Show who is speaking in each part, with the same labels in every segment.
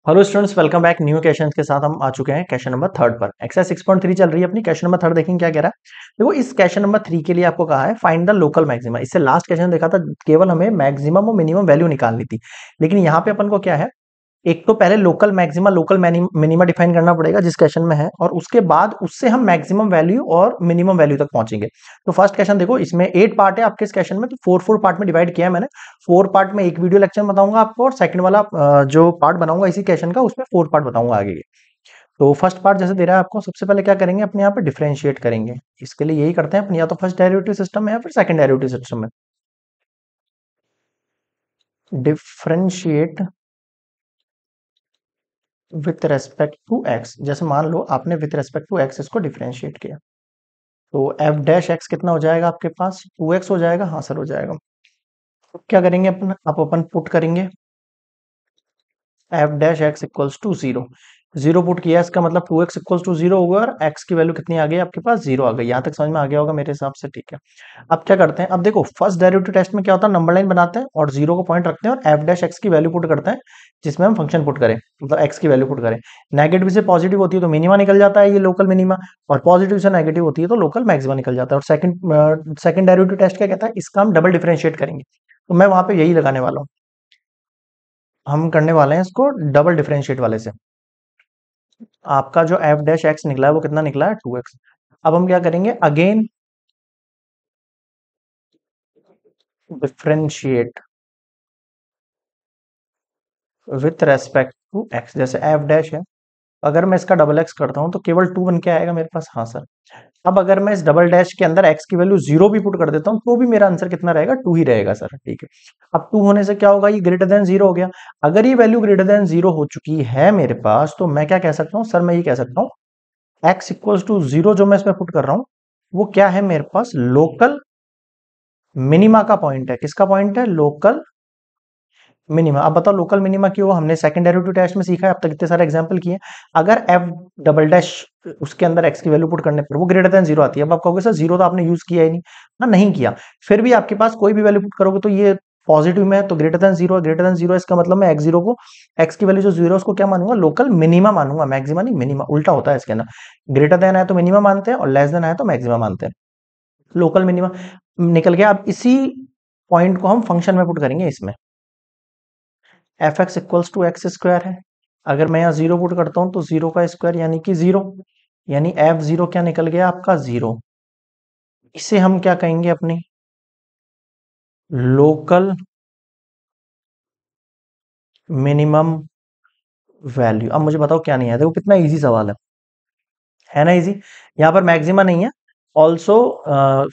Speaker 1: Hello students, welcome back. New question के साथ हम आ चुके हैं क्वेश्चन नंबर थर्ड पर। एक्सरसाइज 6.3 चल रही है अपनी। क्वेश्चन नंबर थर्ड देखेंगे क्या कह रहा है। देखो, इस क्वेश्चन नंबर 3 के लिए आपको कहा है फाइंड द लोकल मैक्सिमा। इससे लास्ट क्वेश्चन देखा था, केवल हमें मैक्सिमम और मिनिमम वैल्यू निकालनी थी। लेकिन यहाँ पे अपन को क्या है, एक तो पहले local maxima local minima define करना पड़ेगा जिस क्वेश्चन में है, और उसके बाद उससे हम मैक्सिमम वैल्यू और मिनिमम वैल्यू तक पहुंचेंगे। तो फर्स्ट क्वेश्चन देखो, इसमें 8 पार्ट है आपके इस क्वेश्चन में, तो 4 पार्ट में डिवाइड किया है मैंने। 4 पार्ट में एक वीडियो लेक्चर बताऊंगा आपको, और सेकंड वाला जो पार्ट बनाऊंगा इसी क्वेश्चन का, उसमें 4 पार्ट बताऊंगा आगे के। तो फर्स्ट पार्ट जैसे दे रहा है आपको, सबसे पहले क्या करेंगे, अपने यहाँ पे डिफरेंशिएट करेंगे। इसके लिए यही करते हैं अपन, या तो फर्स्ट डेरिवेटिव सिस्टम में या फिर सेकंड डेरिवेटिव सिस्टम में। Differentiate with respect to x. जैसे मान लो आपने विथ रेस्पेक्ट टू एक्स इसको डिफरेंशिएट किया, तो एफ डैश एक्स कितना हो जाएगा आपके पास, 2x हो जाएगा। हाँ सर, हो जाएगा। तो क्या करेंगे अपन, आप अपन पुट करेंगे f dash x equals to zero. Zero put किया, इसका मतलब 2x इक्वल्स टू जीरो होगा, और x की वैल्यू कितनी आ गई आपके पास, जीरो आ गई। यहाँ तक समझ में आ गया होगा मेरे हिसाब से, ठीक है। अब क्या करते हैं, अब देखो फर्स्ट डेरिवेटिव टेस्ट में क्या होता है, नंबर लाइन बनाते हैं और जीरो को पॉइंट रखते हैं और एफ डैश एक्स की वैल्यू पुट करते हैं, जिसमें हम फंक्शन पुट करें, मतलब एक्स की वैल्यू पुट करें। नेगेटिव से पॉजिटिव होती है तो मिनिमा निकल जाता है, ये लोकल मिनिमा, और पॉजिटिव से नेगेटिव होती है तो लोकल मैक्सिमा निकल जाता है। और सेकंड डेरिवेटिव टेस्ट क्या कहता है, इसका हम डबल डिफरेंशिएट करेंगे। तो मैं वहां पे यही लगाने वाला हूँ, हम करने वाले हैं इसको डबल डिफरेंशिएट वाले से। आपका जो एफ डैश एक्स निकला है वो कितना निकला है, 2x। अब हम क्या करेंगे, again differentiate with respect to x. जैसे एफ डैश है, अगर मैं इसका डबल एक्स करता हूं तो केवल 2 बन के आएगा मेरे पास। हाँ सर। अब अगर मैं इस डबल डैश के अंदर एक्स की वैल्यू जीरो भी पुट कर देता हूं तो भी मेरा आंसर कितना रहेगा, 2 ही रहेगा सर, ठीक है। अब 2 होने से क्या होगा, ये ग्रेटर देन जीरो हो गया। अगर ये वैल्यू ग्रेटर देन जीरो हो चुकी है मेरे पास, तो मैं क्या कह सकता हूँ सर, मैं ये कह सकता हूँ एक्स इक्वल्स टू जीरो जो मैं इसमें पुट कर रहा हूं, वो क्या है मेरे पास, लोकल मिनिमा का पॉइंट है। किसका पॉइंट है, लोकल मिनिमा। अब बताओ लोकल मिनिमा क्यों हुआ, हमने सेकंड डेरिवेटिव टेस्ट में सीखा है, अब तक इतने सारे एग्जांपल किए। अगर एफ डबल डैश उसके अंदर एक्स की वैल्यू पुट करने पर वो ग्रेटर देन जीरो आती है। अब आप कहोगे सर जीरो तो आपने यूज किया ही नहीं। हाँ, नहीं किया, फिर भी आपके पास कोई भी वैल्यू पुट करोगे तो ये पॉजिटिव में है, तो greater than zero, greater than zero, इसका मतलब मैं एक्स जीरो को, एक्स की वैल्यू जो जीरो है उसको क्या मानूंगा, लोकल मिनिमा मानूंगा, मैक्सिमा नहीं, मिनिमा। उल्टा होता है इसके अंदर, ग्रेटर देन है तो मिनिमा मानते हैं और लेस देन है तो मैक्सिमा मानते हैं। लोकल मिनिमा निकल गया। अब इसी पॉइंट को हम फंक्शन में पुट करेंगे इसमें। F x equals to x square है। अगर मैं यहाँ जीरो पुट करता हूं तो जीरो का स्क्वायर यानी कि जीरो, यानी एफ जीरो क्या निकल गया आपका, जीरो। इसे हम क्या कहेंगे, अपनी लोकल मिनिमम वैल्यू। अब मुझे बताओ क्या नहीं है, देखो कितना इजी सवाल है ना, इजी। यहाँ पर मैक्सिमा नहीं है। Also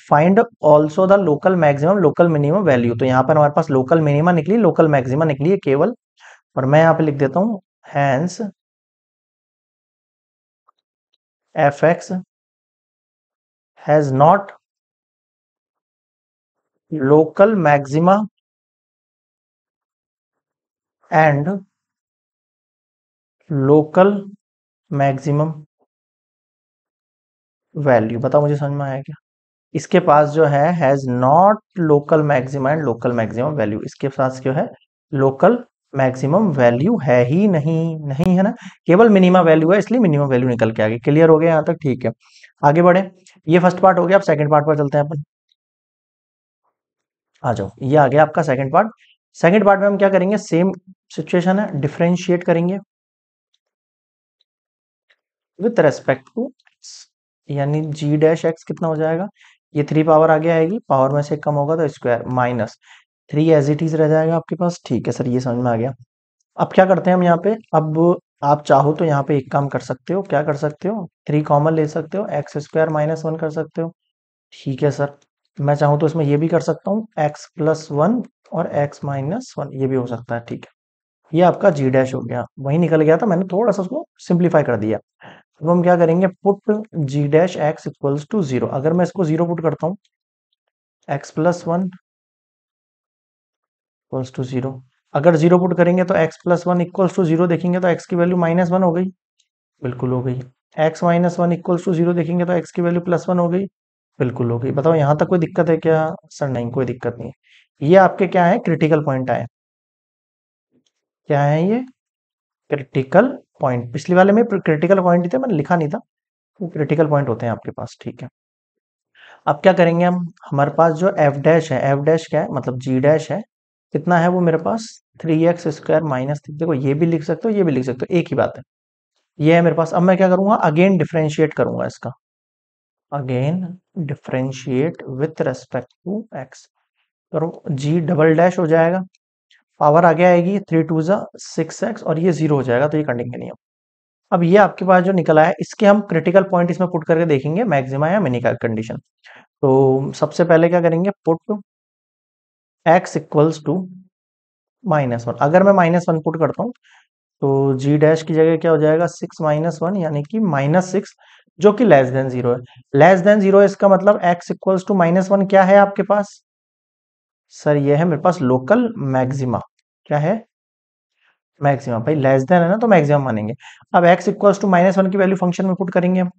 Speaker 1: find also the local maximum local minimum value. तो यहाँ पर हमारे पास लोकल मिनिमा निकली, लोकल मैक्सिमा निकली है केवल। और मैं यहाँ पे लिख देता हूँ hence f x has not local maxima and local maximum value. बताओ मुझे समझ में आया क्या। इसके पास जो है has not local maxima and local maximum value, इसके पास जो है लोकल मैक्सिमम वैल्यू है ही नहीं, नहीं है ना, केवल मिनिमम वैल्यू है, इसलिए मिनिमम वैल्यू निकल के आ गई। क्लियर हो गया यहाँ तक, ठीक है। आगे बढ़े, ये फर्स्ट पार्ट हो गया, अब सेकंड पार्ट पर चलते हैं अपन। आ जाओ, ये आ गया आपका सेकंड पार्ट। सेकंड पार्ट में हम क्या करेंगे, सेम सिचुएशन है, डिफरेंशिएट करेंगे विथ रेस्पेक्ट टू एक्स। यानी जी डैश एक्स कितना हो जाएगा, ये 3 पावर आगे आएगी, पावर में से कम होगा तो square, minus 3 as it is रह जाएगा आपके पास, ठीक है सर, ये समझ में आ गया। अब क्या करते हैं हम यहाँ पे, अब आप चाहो तो यहाँ पे एक काम कर सकते हो, क्या कर सकते हो, 3 कॉमन ले सकते हो, एक्स स्क्वायर माइनस वन कर सकते हो, ठीक है सर। मैं चाहूँ तो इसमें ये भी कर सकता हूँ, एक्स प्लस वन और एक्स माइनस वन, ये भी हो सकता है, ठीक है। ये आपका जी डैश हो गया, वही निकल गया था, मैंने थोड़ा सा उसको सिंप्लीफाई कर दिया। अब हम क्या करेंगे, put g dash x equals to zero. अगर मैं इसको जीरो पुट करता हूँ, x plus one equals to zero. अगर जीरो पुट करेंगे तो x plus one equals to zero देखेंगे तो एक्स की वैल्यू माइनस वन हो गई, बिल्कुल हो गई। X minus one equals to zero देखेंगे तो एक्स की वैल्यू प्लस वन हो गई, बिल्कुल हो गई। बताओ यहाँ तक कोई दिक्कत है क्या, सर नहीं कोई दिक्कत नहीं है। ये आपके क्या है, क्रिटिकल पॉइंट आए, क्या है ये, क्रिटिकल पॉइंट, पिछली वाले में क्रिटिकल पॉइंट ही थे, मैंने लिखा नहीं था, वो क्रिटिकल पॉइंट होते हैं आपके पास, ठीक है। अब क्या करेंगे हम, हमारे पास जो एफ डैश है, एफ डैश क्या है मतलब जी डैश है, कितना है वो मेरे पास 3x² माइनस, देखो ये भी लिख सकते हो ये भी लिख सकते हो, एक ही बात है, ये है मेरे पास। अब मैं क्या करूंगा, अगेन डिफरेंशिएट करूंगा इसका, again differentiate with respect to x, करो जी डबल डैश हो जाएगा, पावर आगे आएगी 3 2 6x और ये 0 हो जाएगा, तो ये कटेंगे नहीं। अब ये आपके पास जो निकला है, इसके हम क्रिटिकल पॉइंट इसमें पुट करके देखेंगे, मैक्सिमा या मिनी का कंडीशन। तो सबसे पहले क्या करेंगे, पुट x इक्वल्स टू -1, अगर मैं -1 पुट करता हूँ तो जी डैश की जगह क्या हो जाएगा 6 - 1, यानी कि -6, जो कि लेस देन 0 है। लेस देन 0 है इसका मतलब x इक्वल्स टू -1 क्या है आपके पास, सर ये है मेरे पास लोकल मैक्सिमा, क्या है मैक्सिमम, भाई लेस देन है ना तो मैक्सिमम मानेंगे। अब x इक्वल्स टू -1 की वैल्यू फंक्शन में पुट करेंगे हम,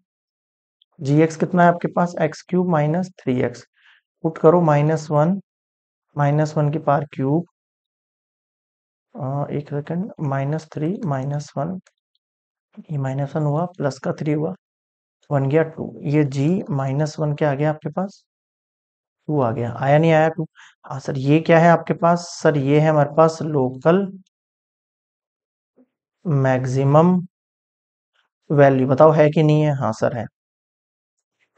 Speaker 1: जी एक्स कितना है आपके पास x³ - 3x, पुट करो -1 की पावर क्यूब, एक सेकंड, -3 -1, ये -1 हुआ प्लस का 3 हुआ, 1 गया 2, ये जी -1 क्या आ गया आपके पास 2 आ गया, आया नहीं आया 2। हाँ सर ये क्या है आपके पास, सर ये है हमारे पास लोकल मैक्सिमम वैल्यू, बताओ है कि नहीं है, हाँ सर है।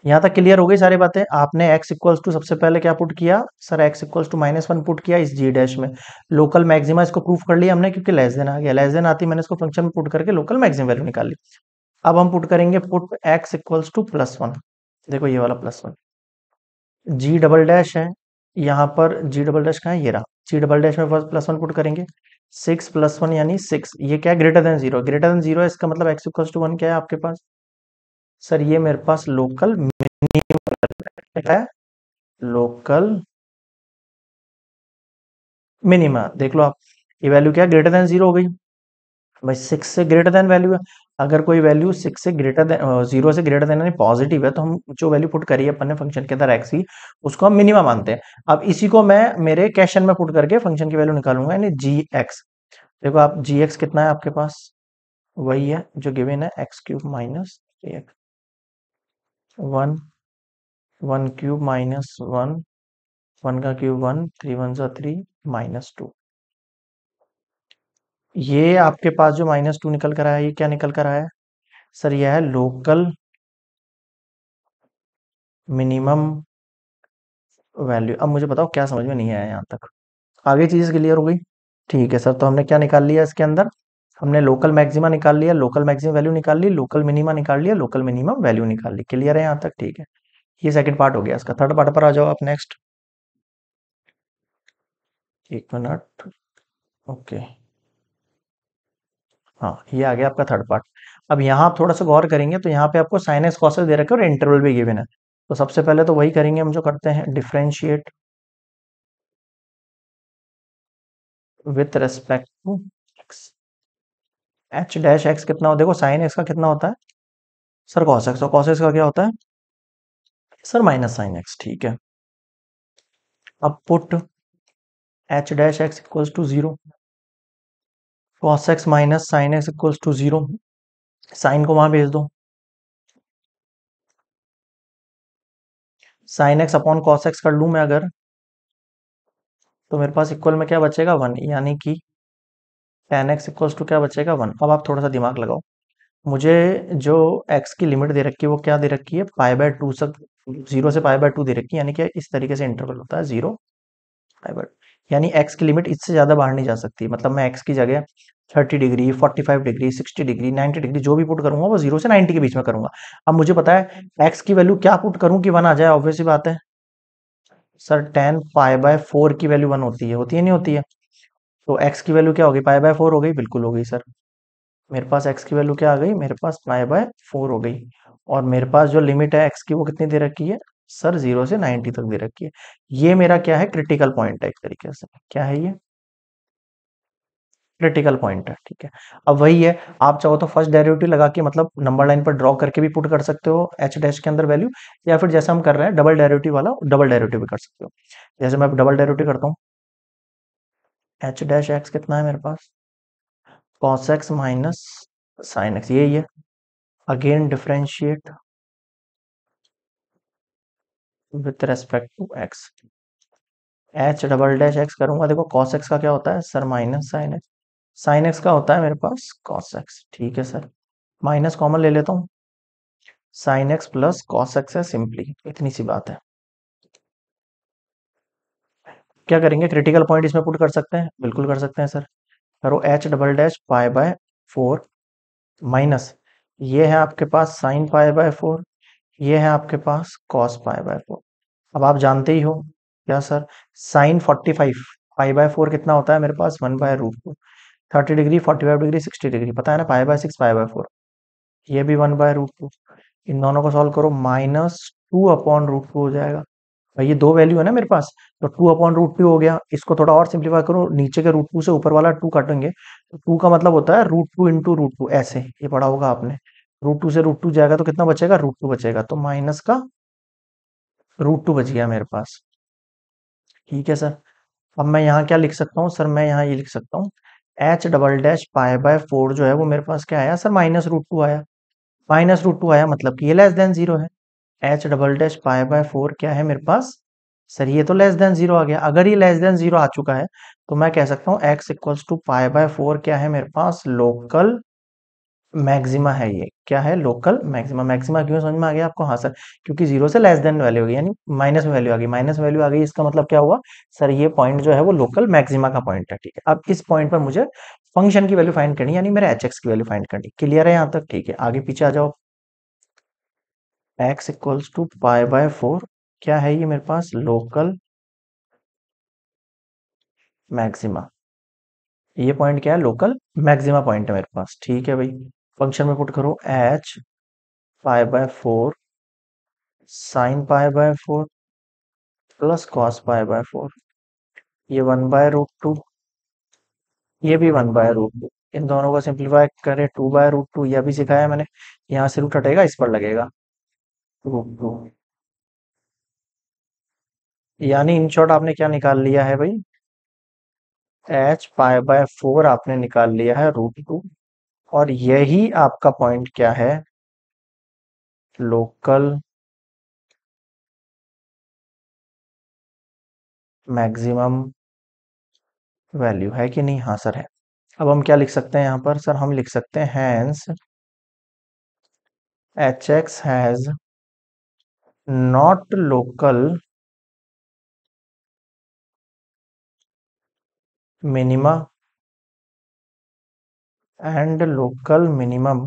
Speaker 1: यहाँ तक क्लियर हो गई सारी बातें, आपने x इक्वल्स टू सबसे पहले क्या पुट किया, sir x equals to -1 put किया इस जी डैश में, लोकल मैक्सिमा इसको प्रूफ कर लिया हमने, क्योंकि लेस देन आ गया, लेस देन आती मैंने इसको फंक्शन में पुट करके लोकल मैक्सिमम वैल्यू निकाल ली। अब हम पुट करेंगे पुट x इक्वल्स टू +1, देखो ये वाला +1, जी डबल डैश है, यहाँ पर जी डबल डैश कहाँ है, ये रहा, जी डबल डैश में फर्स्ट +1 पुट करेंगे, 6 + 1 यानी 6, ये क्या है ग्रेटर देन 0, ग्रेटर देन 0 है, इसका मतलब x इक्वल्स टू 1 क्या है आपके पास, सर ये मेरे पास लोकल मिनिमम है, लोकल मिनिमा, देख लो आप, ये वैल्यू क्या ग्रेटर देन 0 हो गई, भाई 6 से ग्रेटर देन वैल्यू है, अगर कोई वैल्यू 6 से ग्रेटर देन 0 से ग्रेटर देन यानी पॉजिटिव है, तो हम जो वैल्यू पुट करी है अपन ने फंक्शन के अंदर एक्स की, उसको हम मिनिमा मानते हैं। अब इसी को मैं मेरे क्वेश्चन में पुट करके फंक्शन की वैल्यू निकालूंगा, यानी जी एक्स, देखो आप जी एक्स कितना है आपके पास, वही है जो गिवन है x³ - 3x, 1 1³ - 1 का क्यूब 1, 3 × 1 = 3 -2, ये आपके पास जो -2 निकल कर आया, ये क्या निकल कर आया, सर यह है लोकल मिनिमम वैल्यू। अब मुझे बताओ क्या समझ में नहीं आया यहाँ तक, आगे चीज क्लियर हो गई, ठीक है सर। तो हमने क्या निकाल लिया इसके अंदर, हमने लोकल मैक्सिमा निकाल लिया, लोकल मैक्सिमम वैल्यू निकाल ली, लोकल मिनिमा निकाल लिया, लोकल मिनिमम वैल्यू निकाल ली, क्लियर है यहाँ तक, ठीक है। ये सेकंड पार्ट हो गया इसका, थर्ड पार्ट पर आ जाओ आप नेक्स्ट, एक मिनट, ओके, हाँ ये आ गया आपका थर्ड पार्ट। अब यहाँ आप थोड़ा सा गौर करेंगे तो यहाँ पे आपको साइन एक्स कॉस एक्स दे रखे और इंटरवल भी गिवन है, तो सबसे पहले तो वही करेंगे हम जो करते हैं, differentiate with respect to x, h dash x कितना हो, देखो साइन एक्स का कितना होता है सर कॉस एक्स, और कॉस एक्स का क्या होता है सर -sin x, ठीक है। अब put h dash x equals to 0, cos x minus sine x equals to 0, sine को वहां भेज दो, sine x upon cos x कर लूं मैं अगर, तो मेरे पास इक्वल में क्या बचेगा 1, यानी कि tan एक्स इक्वल्स टू क्या बचेगा 1। अब आप थोड़ा सा दिमाग लगाओ, मुझे जो x की लिमिट दे रखी है वो क्या दे रखी है, π/2 तक, 0 से π/2 दे रखी है, यानी कि इस तरीके से इंटरवल होता है 0 π/2, यानी x की लिमिट इससे ज्यादा बाहर नहीं जा सकती, मतलब मैं x की जगह 30 डिग्री, 45 डिग्री, 60 डिग्री, 90 डिग्री जो भी पुट करूंगा वो 0 से 90 के बीच में करूंगा। अब मुझे पता है x की वैल्यू क्या पुट करूं कि 1 आ जाए, ऑब्वियस सी बात है सर, tan π/4 की वैल्यू 1 होती है नहीं होती है, तो x की वैल्यू क्या होगी π/4 हो गई, बिल्कुल हो गई सर, मेरे पास x की वैल्यू क्या आ गई, मेरे पास π/4 हो गई, और मेरे पास जो लिमिट है x की वो कितनी दे रखी है सर, 0 से 90 तक दे रखी है। ये मेरा क्या है, क्रिटिकल पॉइंट है एक तरीके से, क्या है ये क्रिटिकल पॉइंट है, ठीक है। अब वही है, आप चाहो तो फर्स्ट डेरिवेटिव लगा के मतलब नंबर लाइन पर ड्रॉ करके भी पुट कर सकते हो एच डैश के अंदर वैल्यू, या फिर जैसा हम कर रहे हैं डबल डेरिवेटिव वाला, डबल डेरिवेटिव भी कर सकते हो। जैसे मैं डबल डेरिवेटिव करता हूँ, एच डैश एक्स कितना है मेरे पास cos x minus sine x, यही है। Again differentiate with respect to x. H double dash x करूंगा, देखो कॉस एक्स का क्या होता है sir, minus sine x. Sine x का होता है मेरे पास कॉस एक्स, ठीक है सर। माइनस कॉमन ले लेता हूँ, sine x plus cos x है सिंपली, इतनी सी बात है। क्या करेंगे, क्रिटिकल पॉइंट इसमें पुट कर सकते हैं, बिल्कुल कर सकते हैं सर। करो H double dash pi by 4 minus, ये है आपके पास साइन पाई बाय 4, ये है आपके पास कॉस पाई बाय 4। अब आप जानते ही हो क्या सर, साइन 45 पाई बाय 4 कितना होता है मेरे पास, 1/√2। 30 डिग्री, 45 डिग्री, 60 डिग्री, पता है ना, पाई बाय 6 पाई बाय 4, ये भी 1/√2। इन दोनों को सॉल्व करो, -2/√2 हो जाएगा। भाई ये दो वैल्यू है ना मेरे पास, तो 2/√2 हो गया। इसको थोड़ा और सिंप्लीफाई करो, नीचे के √2 से ऊपर वाला 2 काटेंगे, तो 2 का मतलब होता है √2 इंटू √2, ऐसे ये पढ़ा होगा आपने। √2 से √2 जाएगा तो कितना बचेगा, √2 बचेगा, तो माइनस का √2 बच गया मेरे पास। ठीक है सर। अब मैं यहाँ क्या लिख सकता हूँ सर, मैं यहाँ ये लिख सकता हूँ, H double dash pi by 4 जो है वो मेरे पास क्या आया सर, -√2 आया। -√2 आया मतलब कि ये लेस देन जीरो है। H double dash pi by 4 क्या है मेरे पास सर, ये तो लेस देन जीरो आ गया। अगर ये लेस देन जीरो आ चुका है तो मैं कह सकता हूँ x equals to pi by 4 क्या है मेरे पास, लोकल मैक्सिमा है। ये क्या है, लोकल मैक्सिमा। मैक्सिमा क्यों, समझ में आ गया आपको, हाँ सर, क्योंकि जीरो से लेस देन वैल्यू होगी, यानी माइनस में वैल्यू आ गई, माइनस वैल्यू आ गई, इसका मतलब क्या हुआ सर, ये पॉइंट जो है वो लोकल मैक्सिमा का पॉइंट है। ठीक है, अब इस पॉइंट पर मुझे फंक्शन की वैल्यू फाइंड करनी है, यानी मेरे एच एक्स की वैल्यू फाइंड करनी। क्लियर है यहाँ तक, ठीक है, आगे पीछे आ जाओ। X equals to pi by 4 क्या है ये मेरे पास, लोकल मैक्सिमा। ये पॉइंट क्या है, लोकल मैक्सिमा पॉइंट है मेरे पास। ठीक है भाई, फंक्शन में पुट करो H pi by 4 sign pi by 4 plus cos pi by 4, ये 1/√2, ये भी 1/√2। इन दोनों को सिंप्लीफाई करें, 2/√2, यह भी सिखाया मैंने। यहाँ से रूट हटेगा, इस पर लगेगा √2, यानी इन शॉर्ट आपने क्या निकाल लिया है भाई, एच पाई बाय 4 आपने निकाल लिया है √2। और यही आपका पॉइंट क्या है, लोकल मैक्सिमम वैल्यू है कि नहीं, हाँ सर है। अब हम क्या लिख सकते हैं यहाँ पर सर, हम लिख सकते हैं hence h x has not local minima and local minimum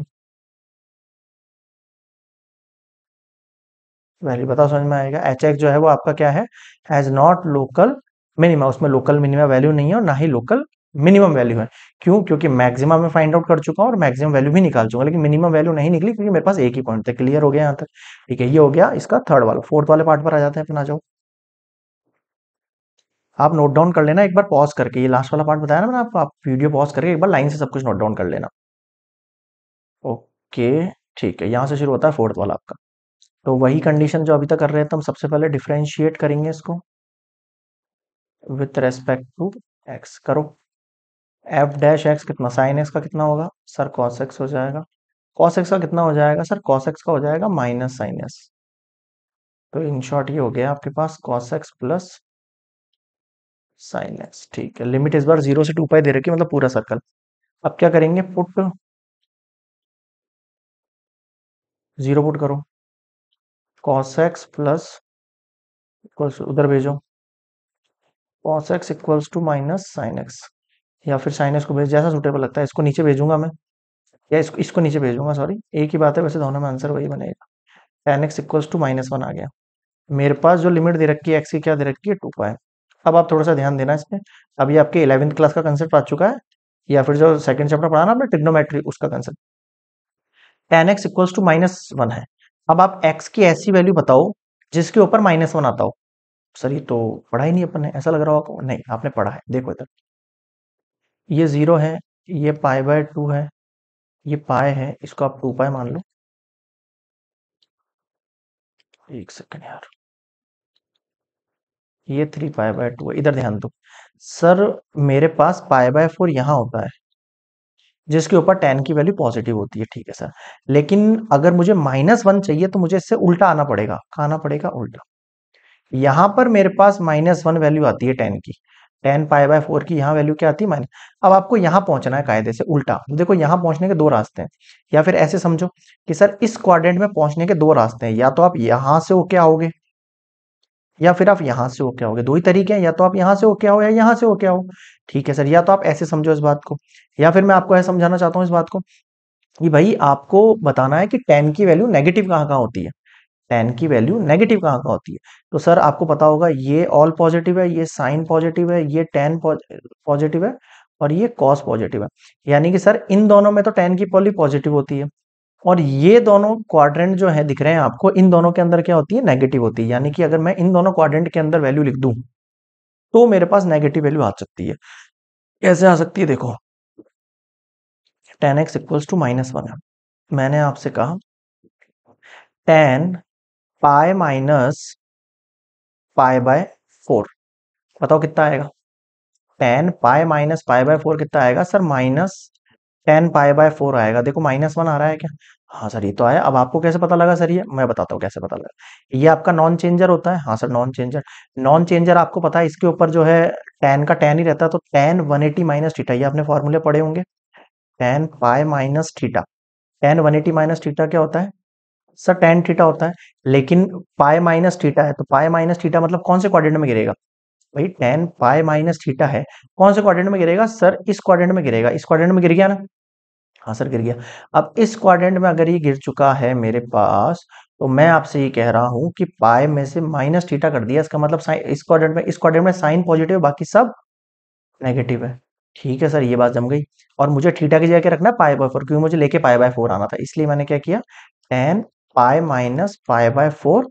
Speaker 1: value. बताओ समझ में आएगा, एच एक्स जो है वो आपका क्या है, हैज नॉट लोकल मिनिमा, उसमें लोकल मिनिमा वैल्यू नहीं है और ना ही लोकल मिनिमम वैल्यू है। क्यों, क्योंकि मैक्सिमम में फाइंड आउट कर चुका हूं और मैक्सिमम वैल्यू भी निकाल चुका, लेकिन मिनिमम वैल्यू नहीं निकली क्योंकि मेरे पास एक ही पॉइंट था। क्लियर हो गया यहाँ तक, ठीक है, ये हो गया इसका थर्ड वाला। फोर्थ वाले पार्ट पर आ जाते हैं अपना, आ जाओ। आप नोट डाउन कर लेना एक बार पॉज करके, ये लास्ट वाला पार्ट बताया ना मैंने आपको, आप वीडियो पॉज करके एक बार लाइन से सब कुछ नोट डाउन कर लेना। ओके, ठीक है, यहाँ से शुरू होता है फोर्थ वाला आपका। तो वही कंडीशन जो अभी तक कर रहे थे हम, सबसे पहले डिफरेंशिएट करेंगे इसको विथ रेस्पेक्ट टू एक्स। करो, एफ डैश एक्स कितना, साइन एक्स का कितना होगा सर, कॉस एक्स हो जाएगा। कॉस एक्स का कितना हो जाएगा सर, कॉस एक्स का हो जाएगा माइनस साइन एक्स। तो इन शॉर्ट ये हो गया आपके पास cos x plus sine x. ठीक है, लिमिट इस बार 0 से 2 पाई दे रखी है, मतलब पूरा सर्कल। अब क्या करेंगे, पुट 0 पुट करो, कॉस एक्स प्लस इक्वल्स, उधर भेजो, cos x equals to minus sine x, या फिर साइन एक्स को भेज, जैसा सुटेबल लगता है। इसको नीचे भेजूंगा मैं, या इसको इसको नीचे भेजूंगा, सॉरी एक ही बात है वैसे, दोनों में आंसर वही बनेगा। tan x इक्वल्स टू -1 आ गया। मेरे पास जो लिमिट दे रखी है एक्स की, क्या दे रखी है, 2 पाई। अब आप थोड़ा सा ध्यान देना इसमें, अभी आपके 11वीं क्लास का कंसेप्ट आ चुका है, या फिर जो सेकंड चैप्टर पढ़ा ना आपने ट्रिग्नोमेट्री, उसका concept. tan x equals to -1 है। अब आप x की ऐसी वैल्यू बताओ जिसके ऊपर -1 आता हो। सर ये तो पढ़ा ही नहीं अपन ने, ऐसा लग रहा हो आपको, नहीं आपने पढ़ा है, देखो इधर, ये 0 है, ये पाई/2 है, ये पाई है, इसको आप 2 पाई मान लो। एक सेकंड यार, ये 3 पाई/2 है, इधर ध्यान दो। सर मेरे पास पाई/4 यहाँ होता है, जिसके ऊपर tan की वैल्यू पॉजिटिव होती है, ठीक है सर। लेकिन अगर मुझे -1 चाहिए तो मुझे इससे उल्टा आना पड़ेगा, कहाँ आना पड़ेगा, उल्टा। यहां पर मेरे पास -1 वैल्यू आती है tan की, tan π/4 की यहाँ वैल्यू क्या आती है माइनस। अब आपको यहां पहुंचना है कायदे से उल्टा, देखो यहां पहुंचने के दो रास्ते हैं, या फिर ऐसे समझो कि सर इस क्वाड्रेंट में पहुंचने के दो रास्ते हैं, या तो आप यहां से होके आओगे या फिर आप यहां से होके आओगे, दो ही तरीके हैं, या तो आप यहां से होके आओ या यहां से होके आओ, ठीक है सर। या तो आप ऐसे समझो इस बात को, या फिर मैं आपको ऐसे समझाना चाहता हूँ इस बात को कि भाई आपको बताना है कि tan की वैल्यू नेगेटिव कहाँ कहाँ होती है, tan की वैल्यू नेगेटिव कहाँ कहाँ होती है। तो सर आपको पता होगा ये ऑल पॉजिटिव है, ये साइन पॉजिटिव है, ये tan पॉजिटिव है और ये कॉस पॉजिटिव है। यानी कि सर इन दोनों में तो tan की वैल्यू पॉजिटिव होती है, और ये दोनों क्वाड्रेंट जो है दिख रहे हैं आपको, इन दोनों के अंदर क्या होती है, नेगेटिव होती है। यानी कि अगर मैं इन दोनों क्वाड्रेंट के अंदर वैल्यू लिख दूं तो मेरे पास नेगेटिव वैल्यू आ सकती है। कैसे आ सकती है, देखो tan x इक्वल्स टू -1 है, मैंने आपसे कहा tan पाई माइनस π/4, बताओ कितना आएगा, tan पाई माइनस π/4 कितना आएगा सर, -tan π/4 आएगा। देखो -1 आ रहा है क्या, हाँ सर ये तो आया। अब आपको कैसे पता लगा सर, ये मैं बताता हूँ कैसे पता लगा। ये आपका नॉन चेंजर होता है, हाँ sir non changer. Non changer आपको पता है इसके ऊपर जो है tan का tan ही रहता है, तो tan 180 माइनस थीटा, ये आपने फॉर्मूले पढ़े होंगे, tan pi minus theta. tan 180 minus theta क्या होता है सर, tan थीटा होता है। लेकिन पाई माइनस थीटा है, तो पाई माइनस थीटा मतलब कौन से क्वाड्रेंट में गिरेगा, भाई tan पाई माइनस थीटा है, कौन से क्वाड्रेंट में गिरेगा सर, इस क्वाड्रेंट में गिरेगा, इस क्वाड्रेंट में गिर गया ना, हाँ सर गिर गया। अब इस क्वाड्रेंट में अगर ये गिर चुका है मेरे पास, तो मैं आपसे ये कह रहा हूं कि पाई में से माइनस थीटा कर दिया, इसका मतलब साइन इस क्वाड्रेंट में साइन पॉजिटिव, बाकी सब नेगेटिव है, ठीक है सर ये बात जम गई। और मुझे थीटा की जगह क्या रखना है, π/4, क्योंकि मुझे लेके π/4 आना था, इसलिए मैंने क्या किया, tan pi minus π/4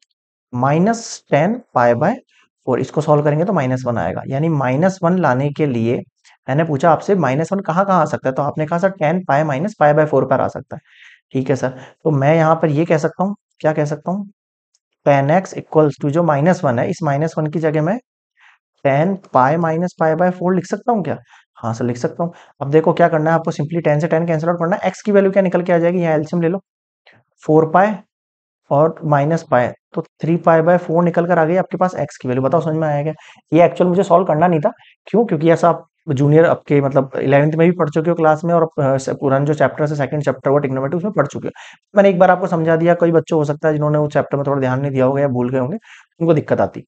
Speaker 1: minus tan π/4, इसको सॉल्व करेंगे तो -1 आएगा। यानी -1 लाने के लिए मैंने पूछा आपसे -1 कहाँ कहाँ आ सकता है, तो आपने कहा सर tan पाई माइनस π/4 पर आ सकता है, ठीक है सर। तो मैं यहाँ पर ये कह सकता हूँ, क्या कह सकता हूँ, tan x इक्वल्स टू जो -1 है, इस -1 की जगह मैं tan पाई माइनस π/4 लिख सकता हूँ क्या, हाँ सर लिख सकता हूँ। अब देखो क्या करना है आपको, सिंपली tan से tan कैंसिल आउट करना है, x की वैल्यू क्या निकल के आ जाएगी, यहाँ एलसीएम ले लो, 4 पाई और माइनस पाई, तो 3 पाई/4 निकल कर आ गई आपके पास x की वैल्यू। बताओ समझ में आया क्या। ये एक्चुअल मुझे सॉल्व करना नहीं था, क्यों, क्योंकि ऐसा आप जूनियर आपके मतलब 11th में भी पढ़ चुके हो क्लास में, और पुराना जो चैप्टर है सेकंड चैप्टर वो ट्रिग्नोमेट्री उसमें पढ़ चुके हो। मैंने एक बार आपको समझा दिया, कई बच्चों हो सकता है जिन्होंने वो चैप्टर में थोड़ा ध्यान नहीं दिया होगा या भूल गए होंगे, उनको दिक्कत आती।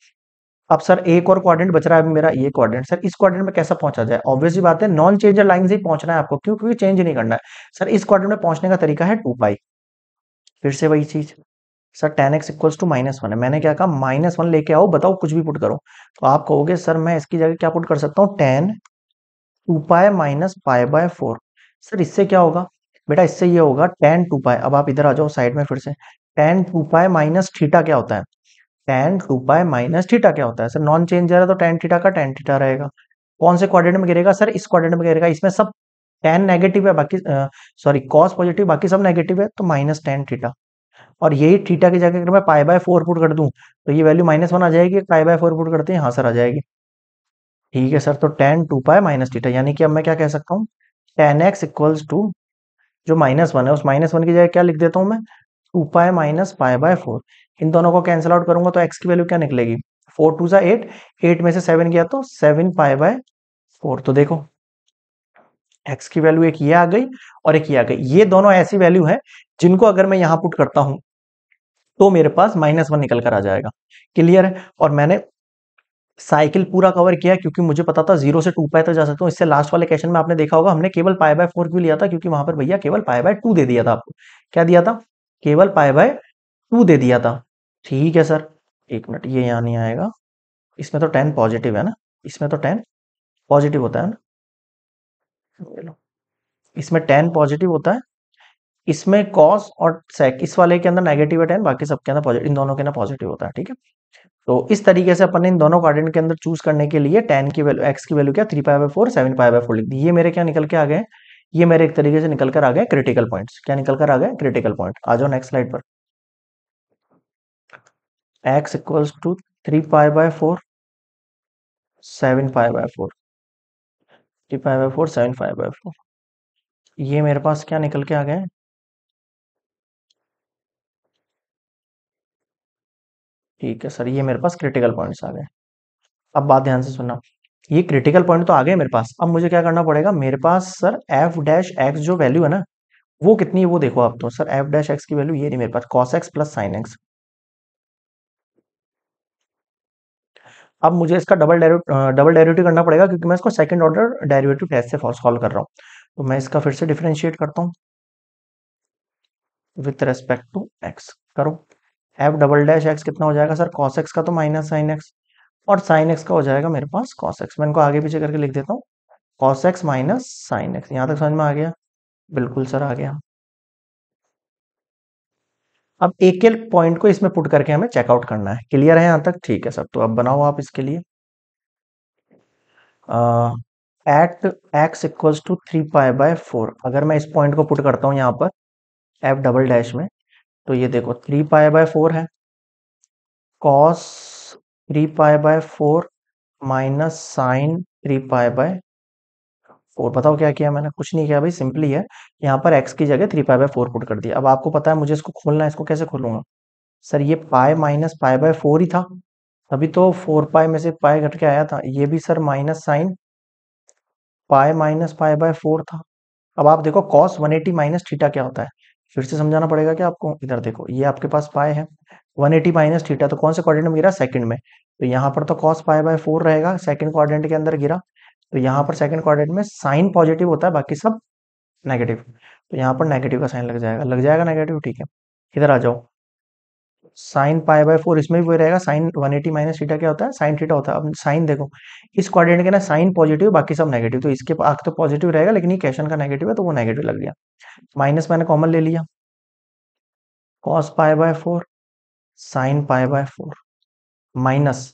Speaker 1: अब सर एक और क्वाड्रेंट बच रहा है मेरा, ये क्वाड्रेंट, सर इस क्वाड्रेंट में कैसा पहुंचा जाए, ऑब्वियसली बात है नॉन चेंजर लाइन से ही पहुंचना है आपको, क्यों, क्योंकि चेंज नहीं करना है। सर इस क्वाड्रेंट में पहुंचने का तरीका है 2 पाई, फिर से वही चीज, sir tan x equals to -1 है, मैंने क्या कहा, -1 लेके आओ, बताओ कुछ भी पुट करो, तो आप कहोगे सर मैं इसकी जगह क्या पुट कर सकता हूँ, tan 2 पाई माइनस π/4। सर इससे क्या होगा बेटा, इससे ये होगा tan 2 पाई, अब आप इधर आ जाओ साइड में फिर से, tan 2 पाई माइनस थीटा क्या होता है, tan 2 पाई माइनस थीटा क्या होता है सर, नॉन चेंजर है तो tan थीटा का tan थीटा रहेगा। कौन से क्वाड्रेंट में गिरेगा सर, इस क्वाड्रेंट में गिरेगा, इसमें सब tan नेगेटिव है, बाकी सॉरी कॉस पॉजिटिव, बाकी सब नेगेटिव है, तो माइनस tan थीटा। और यही थीटा की जगह अगर मैं π/4 पुट कर दूं, तो ये वैल्यू -1 आ जाएगी, π/4 पुट करते हैं, हाँ सर आ जाएगी, ठीक है सर। तो tan 2 पाई माइनस थीटा, यानी कि अब मैं क्या कह सकता हूँ, tan x इक्वल्स टू जो -1 है, उस -1 की जगह क्या लिख देता हूँ मैं, 2 पाई माइनस π/4। इन दोनों को कैंसिल आउट करूंगा तो x की वैल्यू क्या निकलेगी, 4 2 8, 8 में से 7 गया तो 7 π/4। तो देखो x की वैल्यू एक ये आ गई और एक ये आ गई, ये दोनों ऐसी वैल्यू है जिनको अगर मैं यहां पुट करता हूं तो मेरे पास -1 निकल कर आ जाएगा, क्लियर है। और मैंने साइकिल पूरा कवर किया, क्योंकि मुझे पता था 0 से 2 पाई तक जा सकता हूँ। इससे लास्ट वाले क्वेश्चन में आपने देखा होगा हमने केवल π/4 क्यों लिया था, क्योंकि वहां पर भैया केवल π/2 दे दिया था आपको, क्या दिया था, केवल π/2 दे दिया था, ठीक है सर। एक मिनट, ये यहाँ नहीं आएगा, इसमें तो tan पॉजिटिव है ना, इसमें तो tan पॉजिटिव होता है ना, ये लो, इसमें tan पॉजिटिव होता है, इसमें cos और sec, इस वाले के अंदर नेगेटिव है tan, बाकी सबके अंदर पॉजिटिव, इन दोनों के अंदर पॉजिटिव होता है, ठीक है। तो इस तरीके से अपन ने इन दोनों क्वाड्रेंट के अंदर चूज करने के लिए tan की वैल्यू, x की वैल्यू क्या, 3 π/4 7 π/4 लिख दी। ये मेरे क्या निकल के आ गए, ये मेरे एक तरीके से निकल कर आ गए क्रिटिकल पॉइंट्स, क्या निकल कर आ गए, क्रिटिकल पॉइंट। आ जाओ नेक्स्ट स्लाइड पर, x इक्वल्स टू 3 π/4 7 π/4, 3 π/4 7 π/4, ये मेरे पास क्या निकल के आ गए? ठीक है सर, ये मेरे पास क्रिटिकल पॉइंट्स आ गए। अब बात ध्यान से सुनना, ये क्रिटिकल पॉइंट तो आ गए मेरे पास। अब मुझे क्या करना पड़ेगा, मेरे पास सर एफ डैश एक्स जो वैल्यू है ना, वो कितनी है वो देखो आप। तो सर एफ डैश एक्स की वैल्यू ये नहीं मेरे पास, cos x plus sine x. अब मुझे इसका डबल डेरिवेटिव करना पड़ेगा, क्योंकि मैं इसको सेकंड ऑर्डर डेरिवेटिव टेस्ट से सॉल्व कर रहा हूँ। तो मैं इसका फिर से डिफरेंशिएट करता हूँ विथ रेस्पेक्ट टू एक्स। करो, एफ डबल डैश एक्स कितना हो जाएगा सर, कॉस एक्स का तो माइनस साइन एक्स, और साइन एक्स का हो जाएगा मेरे पास कॉस एक्स। मैं इनको आगे पीछे करके लिख देता हूँ, cos x minus sine x. यहाँ तक समझ में आ गया? बिल्कुल सर आ गया। अब एक एक पॉइंट को इसमें पुट करके हमें चेकआउट करना है। क्लियर है यहाँ तक? ठीक है सर, तो अब बनाओ आप इसके लिए। At x equals to 3 pi by 4, अगर मैं इस पॉइंट को पुट करता हूँ यहाँ पर एफ डबल डैश में, तो ये देखो 3 पाई बाय 4 है, cos 3 pi by 4 minus sine 3 pi by 4। बताओ क्या किया मैंने? कुछ नहीं किया भाई, सिंपली है, यहाँ पर x की जगह 3 पाई बाय 4 पुट कर दिया। अब आपको पता है मुझे इसको खोलना है, इसको कैसे खोलूंगा सर? ये पाई माइनस पाई बाय 4 ही था, तभी तो 4 पाई में से पाई घट के आया था। ये भी sir minus sine pi minus pi by 4 था। अब आप देखो कॉस 180 माइनस थीटा क्या होता है, फिर से समझाना पड़ेगा क्या आपको? इधर देखो, ये आपके पास पाई है, 180 माइनस थीटा तो कौन से क्वाड्रेंट में गिरा? सेकंड में। तो यहाँ पर तो कॉस पाई बाय 4 रहेगा, सेकंड क्वाड्रेंट के अंदर गिरा। तो यहाँ पर सेकंड क्वाड्रेंट में साइन पॉजिटिव होता है, बाकी सब नेगेटिव। तो यहाँ पर नेगेटिव का साइन लग जाएगा, लग जाएगा नेगेटिव। ठीक है, इधर आ जाओ, साइन पाई बाय 4 इसमें भी वही रहेगा। साइन 180 माइनस थीटा क्या होता है? साइन थीटा होता है। अब साइन देखो, इस क्वाड्रेंट के ना साइन पॉजिटिव, बाकी सब नेगेटिव, तो इसके आगे तो पॉजिटिव रहेगा, लेकिन ये क्वेश्चन का नेगेटिव है तो वो नेगेटिव लग गया। माइनस मैंने कॉमन ले लिया, cos pi by 4 sign pi by 4 minus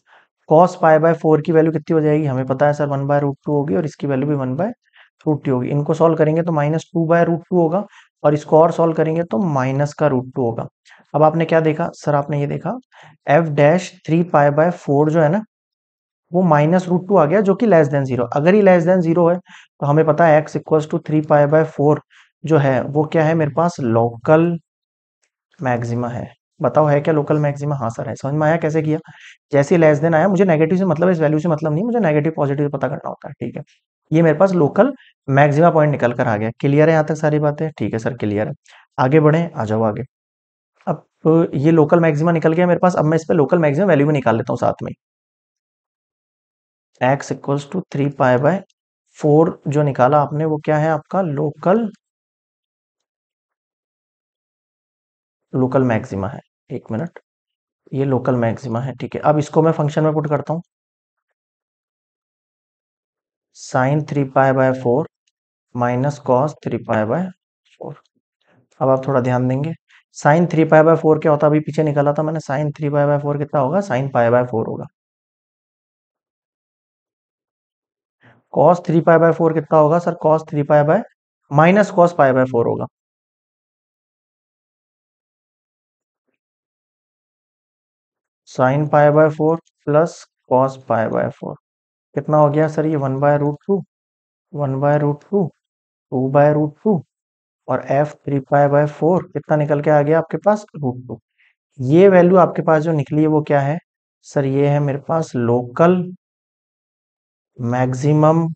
Speaker 1: cos pi by 4 की वैल्यू कितनी हो जाएगी? हमें पता है सर 1/√2 होगी, और इसकी वैल्यू भी 1/√2 होगी। इनको सॉल्व करेंगे तो -2/√2 होगा, और इसको और सॉल्व करेंगे तो माइनस का √2 होगा। अब आपने क्या देखा सर? आपने ये देखा एफ डैश 3 पाई बाय 4 जो है ना, वो -√2 आ गया, जो कि लेस देन जीरो। अगर ही लेस देन जीरो है तो हमें पता है x equals to 3 pi by 4 जो है वो क्या है मेरे पास? लोकल मैक्सिमा है। बताओ है क्या लोकल मैक्सिमा? हाँ सर है। समझ में आया कैसे किया? जैसे लेस देन आया, मुझे नेगेटिव से मतलब, इस वैल्यू से मतलब नहीं, मुझे नेगेटिव पॉजिटिव पता करना होता है। ठीक है, ये मेरे पास लोकल मैक्सिमा पॉइंट निकल कर आ गया। क्लियर है यहाँ तक सारी बातें? ठीक है सर, क्लियर है। आगे बढ़े, आ जाओ आगे। अब ये लोकल मैक्सिमा निकल गया मेरे पास, अब मैं इस पे लोकल मैक्सिमम वैल्यू भी निकाल लेता हूँ साथ में। X equals to 3 pi by 4 जो निकाला आपने, वो क्या है आपका? लोकल लोकल मैक्सिमा है। एक मिनट, ये लोकल मैक्सिमा है। ठीक है, अब इसको मैं फंक्शन में पुट करता हूँ, sine 3 pi by 4 minus cos 3 pi by 4। अब आप थोड़ा ध्यान देंगे, साइन 3 पाई बाय 4 क्या होता है? अभी पीछे निकाला था मैंने, साइन 3 पाई बाय 4 कितना होगा? साइन पाई बाय 4 होगा। कॉस 3 पाई बाय 4 कितना होगा sir? Cos 3 pi bye minus cos pi by 4 होगा। Sign pi by 4 plus cos pi by 4 कितना हो गया सर? ये 1/√2, 1/√2, 2/√2, और एफ 3 पाई बाय 4 कितना निकल के आ गया आपके पास? √2। ये वैल्यू आपके पास जो निकली है वो क्या है सर? ये है मेरे पास लोकल मैक्सिमम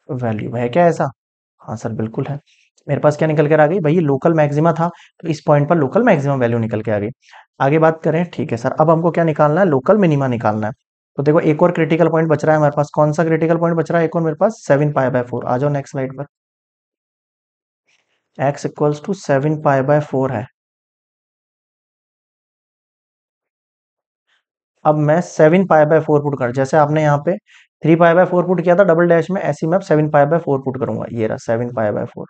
Speaker 1: वैल्यू है क्या ऐसा? हाँ सर बिल्कुल है। मेरे पास क्या निकल कर आ गई भाई? ये लोकल मैक्सिमा था, तो इस पॉइंट पर लोकल मैक्सिमम वैल्यू निकल के आ गई। आगे बात करें, ठीक है सर, अब हमको क्या निकालना है? लोकल मिनिमा निकालना है। तो देखो एक और क्रिटिकल पॉइंट बच रहा है हमारे पास। कौन सा क्रिटिकल पॉइंट बच रहा है? एक और मेरे पास 7 पाई बाय 4। आ जाओ नेक्स्ट स्लाइड पर। X equals to 7 pi by 4 है। अब मैं 7 पाई बाय 4 पुट कर, जैसे आपने यहाँ पे 3 पाई बाय 4 पुट किया था डबल डैश में, ऐसे ही मैं अब 7 पाई बाय 4 पुट करूंगा। ये रहा 7 पाई बाय 4,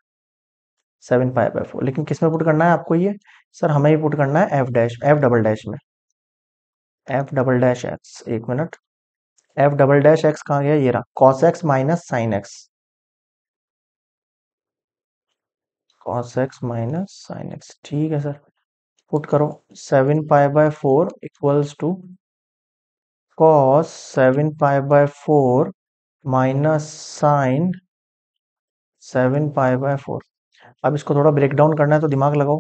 Speaker 1: 7 पाई बाय 4। लेकिन किस में पुट करना है आपको ये? सर हमें ही पुट करना है f dash, f double dash में। एफ डबल डैश एक्स, एक minute, f double dash x कहाँ गया? ये रहा, cos x minus sine x, cos x minus sine x. ठीक है सर, पुट करो। 7 pi by 4 equals to cos 7 pi by 4 minus sine 7 pi by 4। अब इसको थोड़ा ब्रेक डाउन करना है तो दिमाग लगाओ।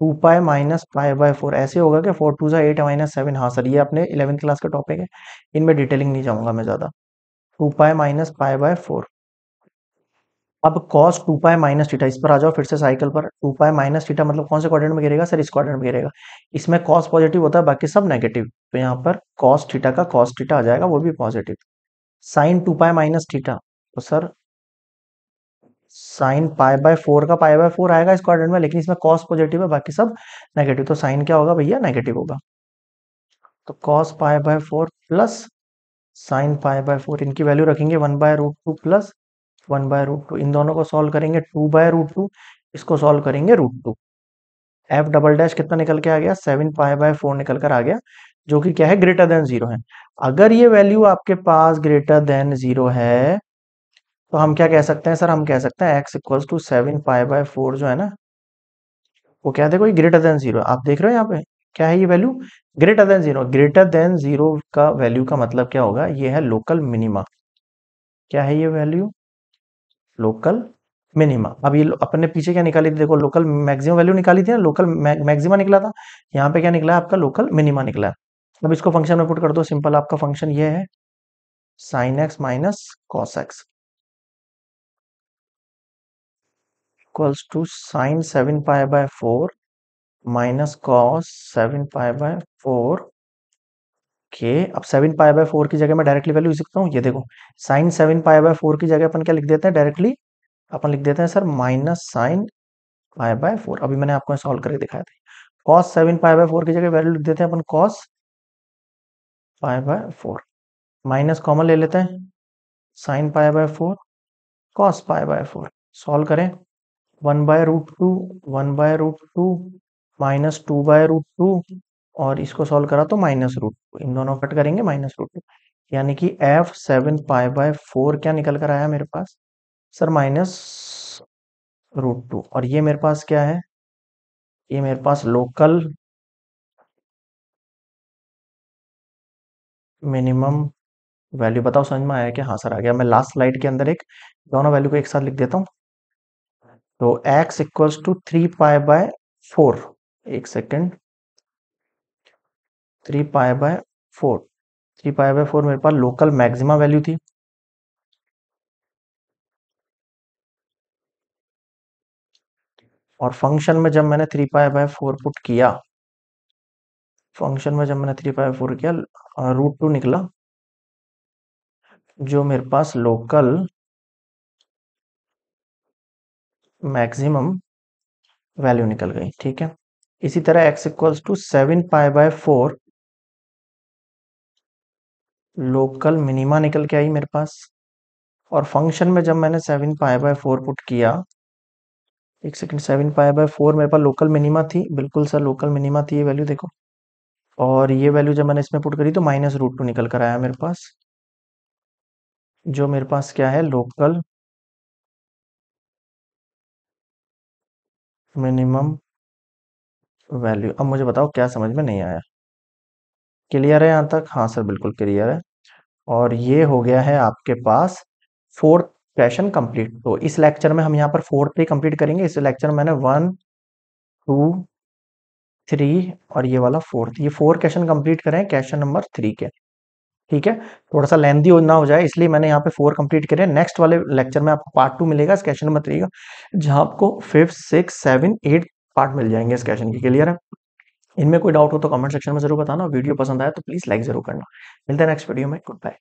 Speaker 1: 2 पाई माइनस पाई बाय 4 ऐसे होगा कि 4 2 8 माइनस 7। हाँ सर, ये अपने 11th क्लास का टॉपिक है, इनमें डिटेलिंग नहीं जाऊंगा मैं ज्यादा। 2 पाई माइनस पाई बाय 4। अब cos 2 पाई माइनस थीटा, इस पर आ जाओ फिर से साइकिल पर। 2 पाई माइनस थीटा मतलब कौन से क्वाड्रेंट में गिरेगा सर? इस क्वाड्रेंट में गिरेगा। इसमें cos पॉजिटिव होता है, बाकी सब नेगेटिव, तो यहाँ पर cos थीटा का cos थीटा आ जाएगा, वो भी positive. Sine 2 pi minus theta, तो सर साइन पाई बाय 4 का पाई बाय 4 आएगा इस क्वाड्रेंट में, लेकिन इसमें cos पॉजिटिव है, बाकी सब नेगेटिव, तो साइन क्या होगा भैया? नेगेटिव होगा। तो cos pi by 4 plus sign pi by 4, इनकी वैल्यू रखेंगे 1/√2 प्लस 1/√2। इन दोनों को सॉल्व करेंगे 2/√2, इसको सॉल्व करेंगे √2। एफ डबल डैश कितना निकल के आ गया? 7 पाई बाय 4 निकल कर आ गया, जो कि क्या है? ग्रेटर देन जीरो है। अगर ये वैल्यू आपके पास ग्रेटर देन जीरो है तो हम क्या कह सकते हैं सर? हम कह सकते हैं x equals to 7 pi by 4 जो है ना, वो क्या, देखो ये ग्रेटर देन जीरो, आप देख रहे हो यहाँ पे क्या है ये value? Greater than zero. Greater than zero का वैल्यू का मतलब क्या होगा? ये है लोकल मिनिमा। क्या है ये वैल्यू? Local minima. अब ये अपने पीछे क्या निकाली थी? देखो लोकल मैक्सिमम वैल्यू निकाली थी ना, लोकल मैक्सिमा निकला था। यहाँ पे क्या निकला है? आपका लोकल मिनिमा निकला है। अब इसको फंक्शन में पुट कर दो, सिंपल आपका फंक्शन ये है sine x minus cos x equals to sine 7 pi by 4 minus cos 7 pi by 4 के। अब 7 पाई बाय 4 की जगह मैं डायरेक्टली वैल्यू लिख सकता हूँ, ये देखो साइन 7 पाई बाय 4 की जगह अपन क्या लिख देते हैं डायरेक्टली? अपन लिख देते हैं sir minus sign pi by 4। अभी मैंने आपको सॉल्व करके दिखाया था। कॉस 7 पाई बाय 4 की जगह वैल्यू लिख देते हैं अपन cos pi by 4, minus common ले लेते हैं, sine pi by 4 cos pi by 4। Solve करें, 1/√2 1/√2 माइनस 2/√2, और इसको सॉल्व करा तो -√2, इन दोनों कट करेंगे -√2, यानी कि एफ 7 पाई बाय 4 क्या निकल कर आया मेरे पास सर? -√2। और ये मेरे पास क्या है? ये मेरे पास लोकल मिनिमम वैल्यू। बताओ समझ में आया क्या? हाँ सर आ गया। मैं लास्ट स्लाइड के अंदर एक दोनों वैल्यू को एक साथ लिख देता हूँ। तो x equals to 3 pi by 4, एक second, 3 pi by 4, 3 pi by 4 मेरे पास लोकल मैक्सिमा वैल्यू थी। और फंक्शन में जब मैंने 3 पाई बाय 4 पुट किया, फंक्शन में जब मैंने 3 पाई बाय 4 किया, √2 निकला, जो मेरे पास लोकल मैक्सिमम वैल्यू निकल गई। ठीक है, इसी तरह x equals to 7 pi by 4 local minima निकल के आई मेरे पास। और फंक्शन में जब मैंने 7 पाई बाय 4 पुट किया, एक सेकंड, 7 पाई बाय 4 मेरे पास लोकल मिनिमा थी, बिल्कुल सर लोकल मिनिमा थी ये वैल्यू, देखो। और ये वैल्यू जब मैंने इसमें पुट करी तो -√2 निकल कर आया मेरे पास, जो मेरे पास क्या है? Local minimum value. अब मुझे बताओ क्या समझ में नहीं आया? क्लियर है यहाँ तक? हाँ सर बिल्कुल क्लियर है। और ये हो गया है आपके पास फोर्थ क्वेश्चन कंप्लीट। तो इस लेक्चर में हम यहाँ पर फोर्थ पे कंप्लीट करेंगे। इस लेक्चर में मैंने 1 2 3 और ये वाला फोर्थ, ये 4 क्वेश्चन कंप्लीट करें क्वेश्चन नंबर 3 के। ठीक है, थोड़ा सा लेंथी ना हो जाए इसलिए मैंने यहाँ पे 4 कंप्लीट करे। नेक्स्ट वाले लेक्चर में आपको पार्ट 2 मिलेगा इस क्वेश्चन नंबर 3 का, जहां आपको 5th 6th 7th 8th part मिल जाएंगे इस क्वेश्चन की। क्लियर है? इनमें कोई डाउट हो तो कमेंट सेक्शन में जरूर बताना। वीडियो पसंद आया तो प्लीज लाइक जरूर करना। मिलते हैं नेक्स्ट वीडियो में। Good bye.